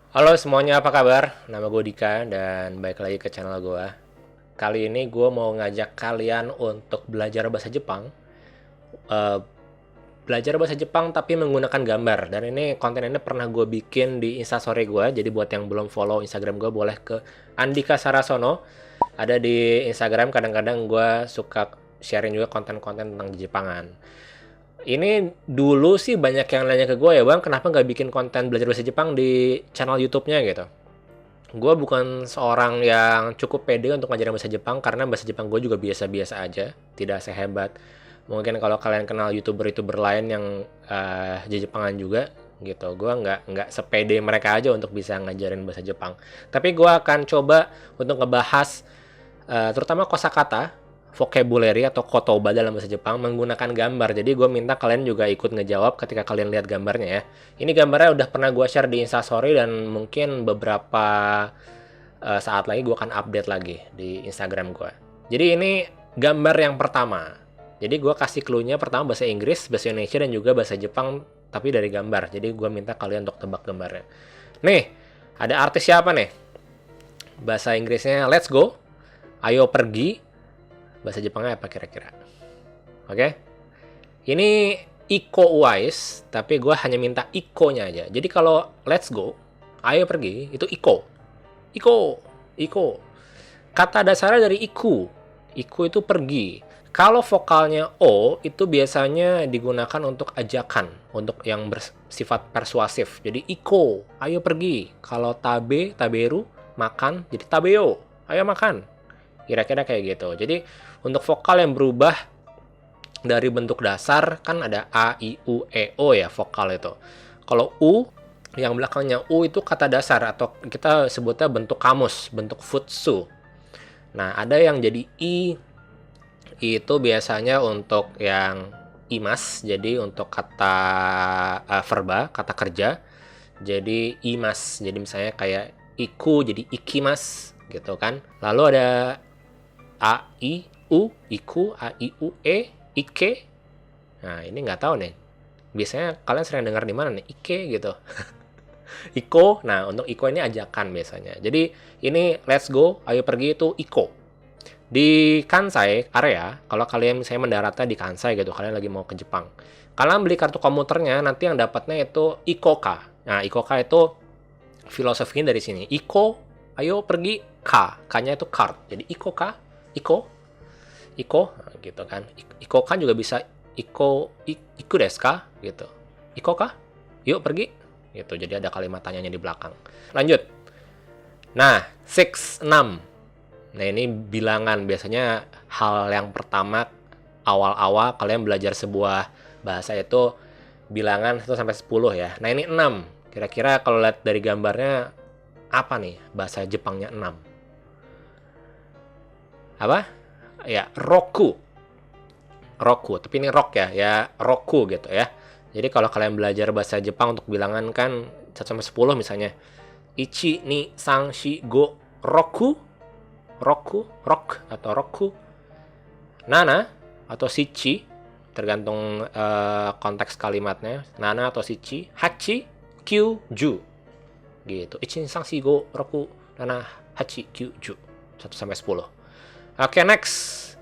Halo semuanya, apa kabar? Nama gue Dika dan balik lagi ke channel gue. Kali ini gue mau ngajak kalian untuk belajar bahasa Jepang. Eh, Belajar bahasa Jepang tapi menggunakan gambar. Dan ini konten ini pernah gue bikin di Instastory gue. Jadi buat yang belum follow Instagram gue boleh ke Andika Sarasono. Ada di Instagram, kadang-kadang gue suka sharing juga konten-konten tentang Jepangan. Ini dulu sih banyak yang nanya ke gue, ya bang, kenapa nggak bikin konten belajar bahasa Jepang di channel YouTube-nya gitu. Gue bukan seorang yang cukup pede untuk ngajarin bahasa Jepang karena bahasa Jepang gue juga biasa-biasa aja, tidak sehebat mungkin kalau kalian kenal youtuber-youtuber lain yang Jepangan juga gitu. Gue nggak sepede mereka aja untuk bisa ngajarin bahasa Jepang. Tapi gue akan coba untuk ngebahas terutama kosakata, vocabulary atau kotoba dalam bahasa Jepang menggunakan gambar. Jadi gue minta kalian juga ikut ngejawab ketika kalian lihat gambarnya ya. Ini gambarnya udah pernah gue share di Instastory dan mungkin beberapa saat lagi gue akan update lagi di Instagram gue. Jadi ini gambar yang pertama. Jadi gue kasih clue-nya pertama bahasa Inggris, bahasa Indonesia, dan juga bahasa Jepang, tapi dari gambar. Jadi gue minta kalian untuk tebak gambarnya. Nih, ada artis siapa nih? Bahasa Inggrisnya let's go, ayo pergi. Bahasa Jepangnya apa kira-kira? Oke? Ini Iko Uwais, tapi gue hanya minta Iko-nya aja. Jadi kalau let's go, ayo pergi, itu Iko. Iko, Iko. Kata dasarnya dari iku. Iku itu pergi. Kalau vokalnya O itu biasanya digunakan untuk ajakan, untuk yang bersifat persuasif. Jadi Iko, ayo pergi. Kalau tabe, taberu, makan, jadi tabeo, ayo makan. Kira-kira kayak gitu. Jadi untuk vokal yang berubah dari bentuk dasar kan ada A, I, U, E, O ya vokal itu. Kalau U yang belakangnya U itu kata dasar atau kita sebutnya bentuk kamus, bentuk futsu. Nah, ada yang jadi I itu biasanya untuk yang imas, jadi untuk kata verba, kata kerja. Jadi imas, jadi misalnya kayak iku jadi ikimas gitu kan. Lalu ada A, I, U, iku, A, I, U, E, Ike. Nah, ini nggak tahu nih. Biasanya kalian sering dengar di mana nih? Ike gitu. Iko. Nah, untuk Iko ini ajakan biasanya. Jadi, ini let's go, ayo pergi itu Iko. Di Kansai area, kalau kalian misalnya mendaratnya di Kansai gitu, kalian lagi mau ke Jepang. Kalian beli kartu komuternya, nanti yang dapatnya itu Ikoka. Nah, Ikoka itu filosofinya dari sini. Iko, ayo pergi, K. K-nya itu card. Jadi Ikoka, Iko, Iko, nah, gitu kan. Iko kan juga bisa Iko, Iku desu ka? Gitu. Iko kah? Yuk pergi. Gitu. Jadi ada kalimat tanyanya di belakang. Lanjut. Nah, 6, 6. Nah, ini bilangan. Biasanya hal yang pertama awal-awal kalian belajar sebuah bahasa itu bilangan 1 sampai 10 ya. Nah, ini 6. Kira-kira kalau lihat dari gambarnya apa nih bahasa Jepangnya 6? Apa? Ya, roku. Roku, tapi ini rock ya, ya roku gitu ya. Jadi kalau kalian belajar bahasa Jepang untuk bilangan kan 1 sampai 10 misalnya. Ichi, ni, sang, shi, go, roku, roku, rock atau roku. Nana atau shichi, tergantung konteks kalimatnya. Nana atau shichi, hachi, kyu, ju. Gitu. Ichi, ni, sang, shi, go, roku, nana, hachi, kyu, ju. 1 sampai 10. Oke, next.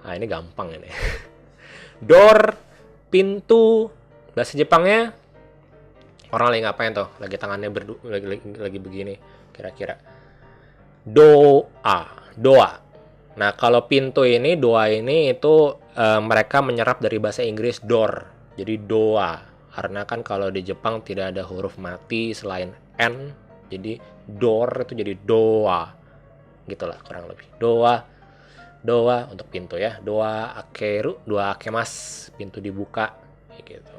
Nah, ini gampang ini. Door, pintu. Bahasa Jepangnya orang lagi ngapain tuh? Lagi tangannya lagi begini kira-kira. Doa, doa. Nah, kalau pintu ini, doa ini itu mereka menyerap dari bahasa Inggris door. Jadi doa. Karena kan kalau di Jepang tidak ada huruf mati selain N. Jadi door itu jadi doa. Gitulah kurang lebih. Doa. Doa untuk pintu ya. Doa akeru, doa akemas, pintu dibuka gitu.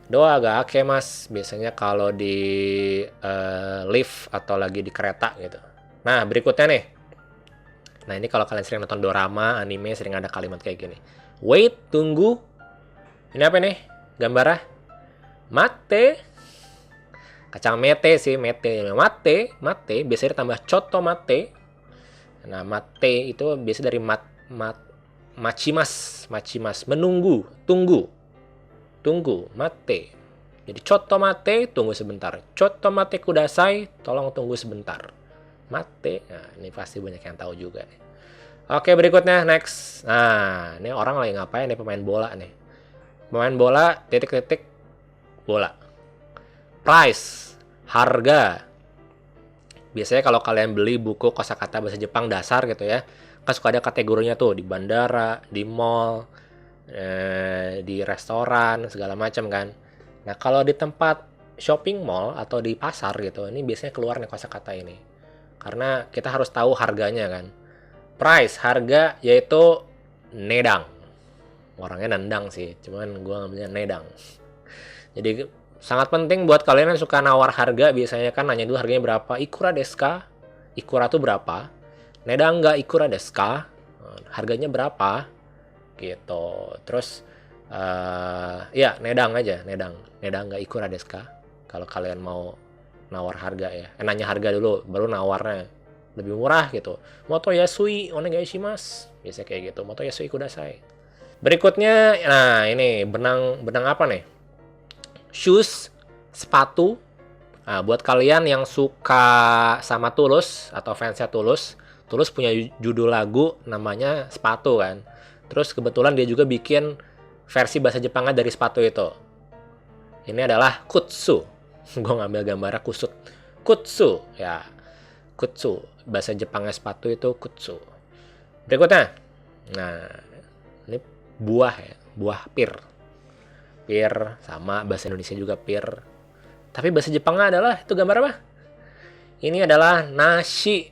Doa ga akemas biasanya kalau di lift atau lagi di kereta gitu. Nah, berikutnya nih. Nah, ini kalau kalian sering nonton dorama, anime sering ada kalimat kayak gini. Wait, tunggu. Ini apa nih? Gambarnya mate. Kacang mete sih, mete. Mate, mate biasanya ditambah coto mate. Nah, mate itu biasa dari machimas, machimas, menunggu, tunggu. Tunggu, mate. Jadi chotomate, tunggu sebentar. Chotomate kudasai, tolong tunggu sebentar. Mate, nah ini pasti banyak yang tahu juga. Oke, berikutnya next. Nah, ini orang lagi ngapain nih, pemain bola nih. Pemain bola, titik-titik, bola. Price, harga. Biasanya kalau kalian beli buku kosakata bahasa Jepang dasar gitu ya, kan suka ada kategorinya tuh di bandara, di mall, di restoran, segala macam kan. Nah, kalau di tempat shopping mall atau di pasar gitu, ini biasanya keluar nih kosakata ini. Karena kita harus tahu harganya kan. Price, harga, yaitu nedang. Orangnya nendang sih, cuman gue ngambilnya nedang. Jadi sangat penting buat kalian yang suka nawar harga, biasanya kan nanya dulu harganya berapa. Ikura desu ka? Ikura tuh berapa? Nedang ga ikura desu ka? Harganya berapa? Gitu. Terus ya nedang aja, nedang ga ikura desu ka? Kalau kalian mau nawar harga ya. Nanya harga dulu, baru nawarnya. Lebih murah gitu. Moto yasui onegai shimasu. Biasanya kayak gitu. Moto yasui kudasai. Berikutnya, nah ini benang apa nih? Shoes, sepatu. Nah, buat kalian yang suka sama Tulus atau fansnya Tulus, Tulus punya judul lagu namanya Sepatu kan. Terus kebetulan dia juga bikin versi bahasa Jepangnya dari sepatu itu. Ini adalah kutsu. Gue ngambil gambarnya kusut. Kutsu, ya. Kutsu. Bahasa Jepangnya sepatu itu kutsu. Berikutnya. Nah, ini buah ya. Buah pir. Pir sama bahasa Indonesia juga pir. Tapi bahasa Jepangnya adalah itu gambar apa? Ini adalah nasi.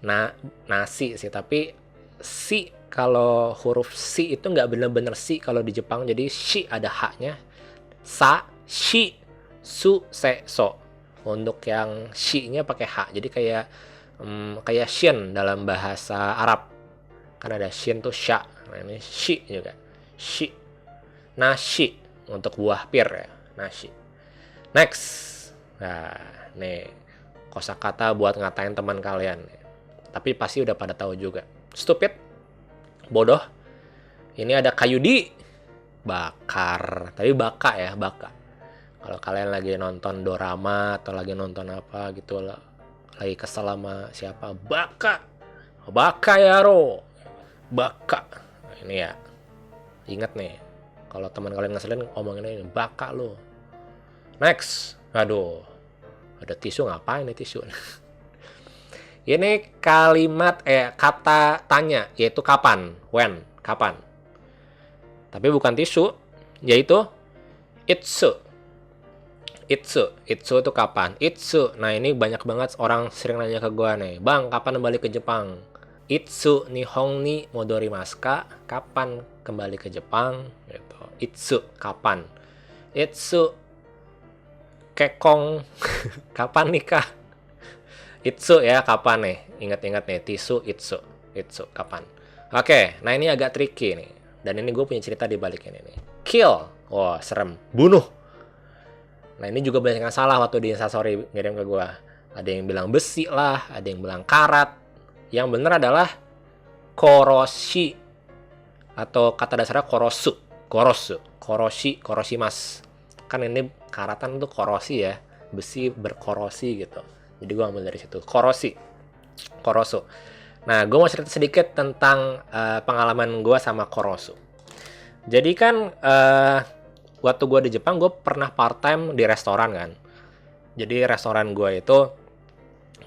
Nah, nasi sih, tapi si kalau huruf si itu nggak bener-bener si kalau di Jepang. Jadi shi ada haknya. Sa, shi, su, se, so. Untuk yang shi-nya pakai hak. Jadi kayak shin dalam bahasa Arab. Kan ada shin tuh sya. Nah, ini shi juga. Shi. Nasi untuk buah pir ya, nasi. Next. Nah, nih kosakata buat ngatain teman kalian. Tapi pasti udah pada tahu juga. Stupid, bodoh. Ini ada kayudi, bakar. Tapi baka ya, baka. Kalau kalian lagi nonton dorama atau lagi nonton apa gitu lah, lagi kesel sama siapa, baka. Baka yaro. Baka. Nah, ini ya. Ingat nih. Kalau teman kalian ngeselin, omongin ini, baka lo. Next. Aduh. Ada tisu, ngapain nih tisu? Ini kalimat, kata tanya, yaitu kapan. When, kapan. Tapi bukan tisu, yaitu itsu. Itsu itu kapan? Itsu. Nah, ini banyak banget orang sering nanya ke gue nih. Bang, kapan balik ke Jepang? Itsu nihong ni modorimasu ka? Kapan kembali ke Jepang? Gitu. Itsu, kapan? Itsu kekong. Kapan nikah? Itsu ya, kapan nih? Ingat-ingat nih, tisu, itsu. Itsu, kapan? Oke, nah ini agak tricky nih. Dan ini gue punya cerita di balik ini nih. Kill. Wah, serem. Bunuh. Nah, ini juga banyak yang salah waktu di Instastory ngirim ke gue. Ada yang bilang besi lah, ada yang bilang karat. Yang benar adalah koroshi. Atau kata dasarnya korosu. Koroshi, koroshimasu. Kan ini karatan tuh korosi ya. Besi berkorosi gitu. Jadi gue ambil dari situ. Korosu. Nah, gue mau cerita sedikit tentang pengalaman gue sama korosu. Jadi kan waktu gue di Jepang, gue pernah part-time di restoran kan. Jadi restoran gue itu,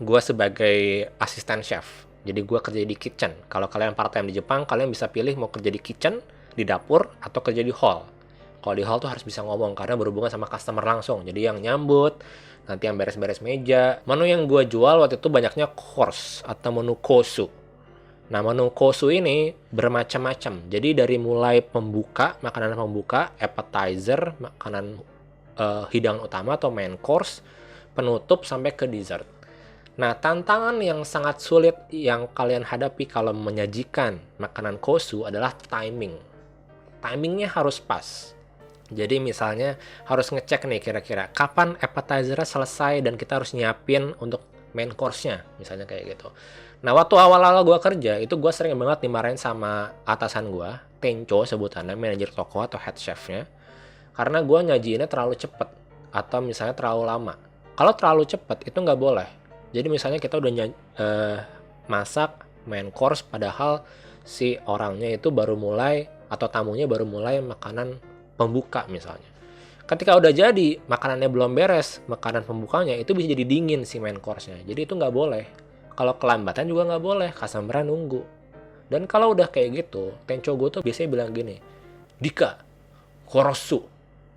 gue sebagai asisten chef. Jadi gue kerja di kitchen. Kalau kalian part-time di Jepang, kalian bisa pilih mau kerja di kitchen, di dapur, atau kerja di hall. Kalau di hall tuh harus bisa ngomong, karena berhubungan sama customer langsung. Jadi yang nyambut, nanti yang beres-beres meja. Menu yang gue jual waktu itu banyaknya course, atau menu kosu. Nah, menu kosu ini bermacam-macam. Jadi dari mulai makanan pembuka, appetizer, makanan hidangan utama atau main course, penutup sampai ke dessert. Nah, tantangan yang sangat sulit yang kalian hadapi kalau menyajikan makanan kosu adalah timing. Timingnya harus pas. Jadi misalnya harus ngecek nih kira-kira kapan appetizer-nya selesai dan kita harus nyiapin untuk main course-nya. Misalnya kayak gitu. Nah, waktu awal-awal gue kerja, itu gue sering banget dimarahin sama atasan gue, Tencho sebutannya, manajer toko atau head chef-nya. karena gue nyajiinnya terlalu cepet atau misalnya terlalu lama. Kalau terlalu cepet itu nggak boleh. Jadi misalnya kita udah masak main course padahal si orangnya itu baru mulai atau tamunya baru mulai makanan pembuka misalnya. Ketika udah jadi makanannya belum beres, makanan pembukanya itu bisa jadi dingin si main course-nya. Jadi itu nggak boleh. Kalau kelambatan juga nggak boleh, customer nunggu. Dan kalau udah kayak gitu, Tencho gue tuh biasanya bilang gini, Dika, korosu.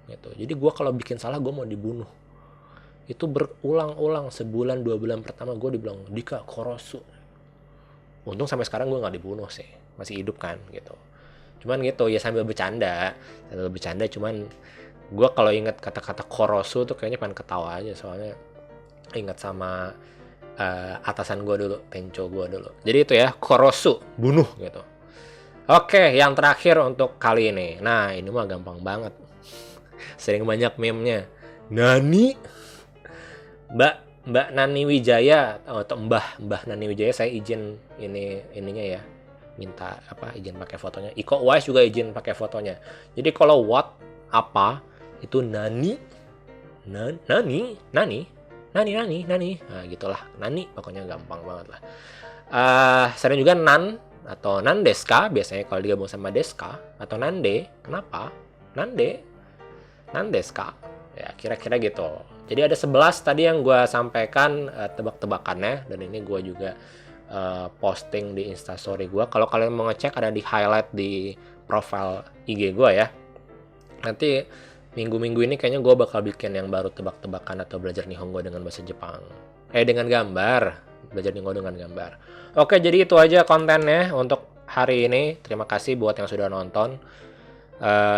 Gitu. Jadi gue kalau bikin salah gue mau dibunuh. Itu berulang-ulang, sebulan 2 bulan pertama gue dibilang, Dika, korosu. Untung sampai sekarang gue nggak dibunuh sih, masih hidup kan gitu. Cuman gitu ya sambil bercanda cuman gue kalau inget kata-kata korosu tuh kayaknya pengen ketawa aja, soalnya inget sama atasan gue dulu, Tencho gue dulu. Jadi itu ya, korosu, bunuh gitu. Oke, yang terakhir untuk kali ini. Nah, ini mah gampang banget. Sering banyak meme-nya. Nani? Mbak Nani Wijaya atau Mbah Nani Wijaya, saya izin ininya ya. Minta izin pakai fotonya. Iko Uwais juga izin pakai fotonya. Jadi kalau what apa itu Nani. Nani. Nah, gitulah. Nani pokoknya gampang banget lah. Sering juga nan atau nandeska biasanya kalau digabung sama deska atau nande. Kenapa? Nandeska. Ya, kira-kira gitu. Jadi ada 11 tadi yang gue sampaikan tebak-tebakannya, dan ini gue juga posting di Instastory gue. Kalau kalian mau ngecek ada di highlight di profile IG gue ya. Nanti minggu-minggu ini kayaknya gue bakal bikin yang baru tebak-tebakan atau belajar Nihongo dengan bahasa Jepang. Dengan gambar. Belajar Nihongo dengan gambar. Oke, jadi itu aja kontennya untuk hari ini. Terima kasih buat yang sudah nonton.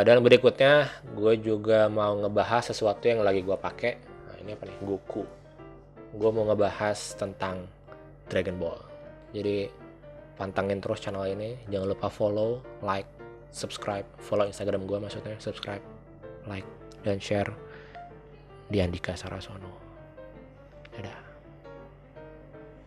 Dan berikutnya gue juga mau ngebahas sesuatu yang lagi gue pakai. Nah, ini apa nih? Goku. Gue mau ngebahas tentang Dragon Ball. Jadi pantengin terus channel ini. Jangan lupa follow, like, subscribe. Follow Instagram gue maksudnya. Subscribe, like, dan share. Di Andika Sarasono.